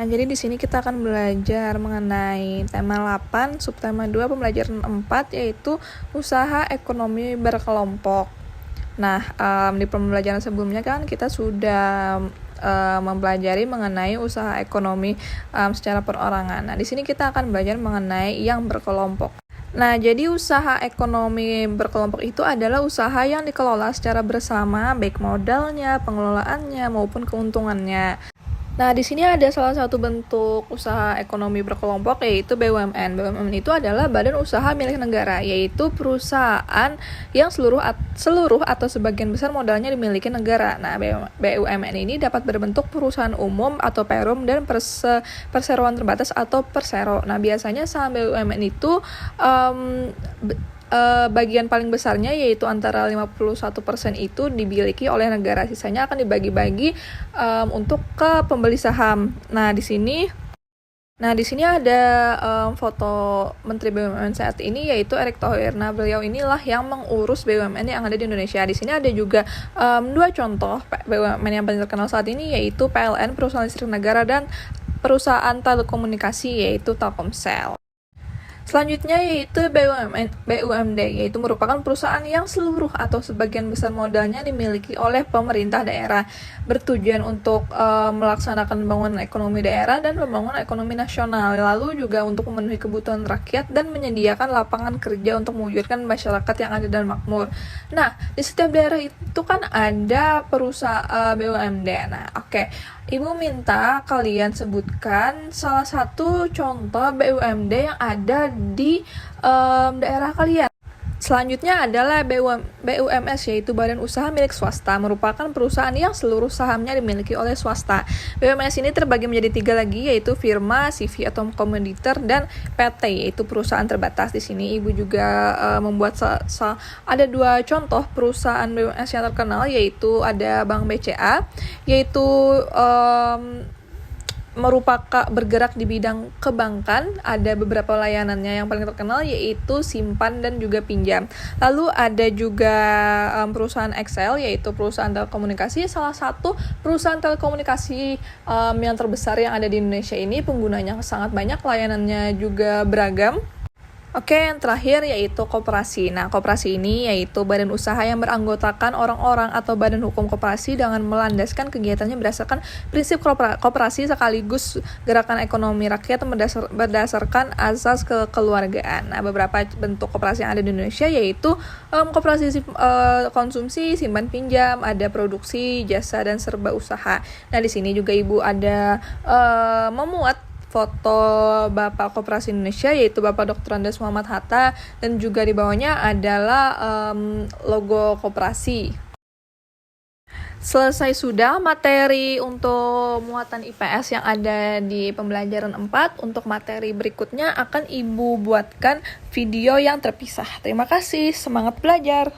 Nah, jadi di sini kita akan belajar mengenai tema 8, subtema 2, pembelajaran 4, yaitu usaha ekonomi berkelompok. Nah, di pembelajaran sebelumnya kan kita sudah mempelajari mengenai usaha ekonomi secara perorangan. Nah, di sini kita akan belajar mengenai yang berkelompok. Nah, jadi usaha ekonomi berkelompok itu adalah usaha yang dikelola secara bersama, baik modalnya, pengelolaannya, maupun keuntungannya. Nah, di sini ada salah satu bentuk usaha ekonomi berkelompok, yaitu BUMN. BUMN itu adalah badan usaha milik negara, yaitu perusahaan yang seluruh atau sebagian besar modalnya dimiliki negara. Nah, BUMN ini dapat berbentuk perusahaan umum atau perum dan perseroan terbatas atau persero. Nah, biasanya saham BUMN itu bagian paling besarnya, yaitu antara 51% itu dimiliki oleh negara, sisanya akan dibagi-bagi untuk ke pembeli saham. Nah, di sini ada foto Menteri BUMN saat ini, yaitu Erick Thohir. Nah, beliau inilah yang mengurus BUMN yang ada di Indonesia. Di sini ada juga dua contoh BUMN yang paling terkenal saat ini, yaitu PLN, perusahaan listrik negara, dan perusahaan telekomunikasi, yaitu Telkomsel. Selanjutnya yaitu BUMD, yaitu merupakan perusahaan yang seluruh atau sebagian besar modalnya dimiliki oleh pemerintah daerah, bertujuan untuk melaksanakan pembangunan ekonomi daerah dan pembangunan ekonomi nasional, lalu juga untuk memenuhi kebutuhan rakyat dan menyediakan lapangan kerja untuk mewujudkan masyarakat yang adil dan makmur. Nah, di setiap daerah itu kan ada perusahaan BUMD. Nah, oke. Ibu minta kalian sebutkan salah satu contoh BUMD yang ada di daerah kalian. Selanjutnya adalah BUMS, yaitu Badan Usaha Milik Swasta, merupakan perusahaan yang seluruh sahamnya dimiliki oleh swasta. BUMS ini terbagi menjadi 3 lagi, yaitu firma, CV atau komoditor, dan PT, yaitu perusahaan terbatas. Di sini Ibu juga membuat ada 2 contoh perusahaan BUMS yang terkenal, yaitu ada Bank BCA, yaitu merupakan bergerak di bidang kebankan. Ada beberapa layanannya yang paling terkenal, yaitu simpan dan juga pinjam. Lalu ada juga perusahaan Excel, yaitu perusahaan telekomunikasi, salah satu perusahaan telekomunikasi yang terbesar yang ada di Indonesia ini. Penggunanya sangat banyak, layanannya juga beragam. Oke, yang terakhir yaitu koperasi. Nah, koperasi ini yaitu badan usaha yang beranggotakan orang-orang atau badan hukum koperasi dengan melandaskan kegiatannya berdasarkan prinsip koperasi sekaligus gerakan ekonomi rakyat berdasarkan asas kekeluargaan. Nah, beberapa bentuk koperasi yang ada di Indonesia yaitu koperasi konsumsi, simpan pinjam, ada produksi, jasa, dan serba usaha. Nah, di sini juga Ibu ada memuat foto Bapak Koperasi Indonesia, yaitu Bapak Dr. Andes Muhammad Hatta, dan juga di bawahnya adalah logo koperasi. Selesai sudah materi untuk muatan IPS yang ada di pembelajaran 4. Untuk materi berikutnya akan Ibu buatkan video yang terpisah. Terima kasih, semangat belajar!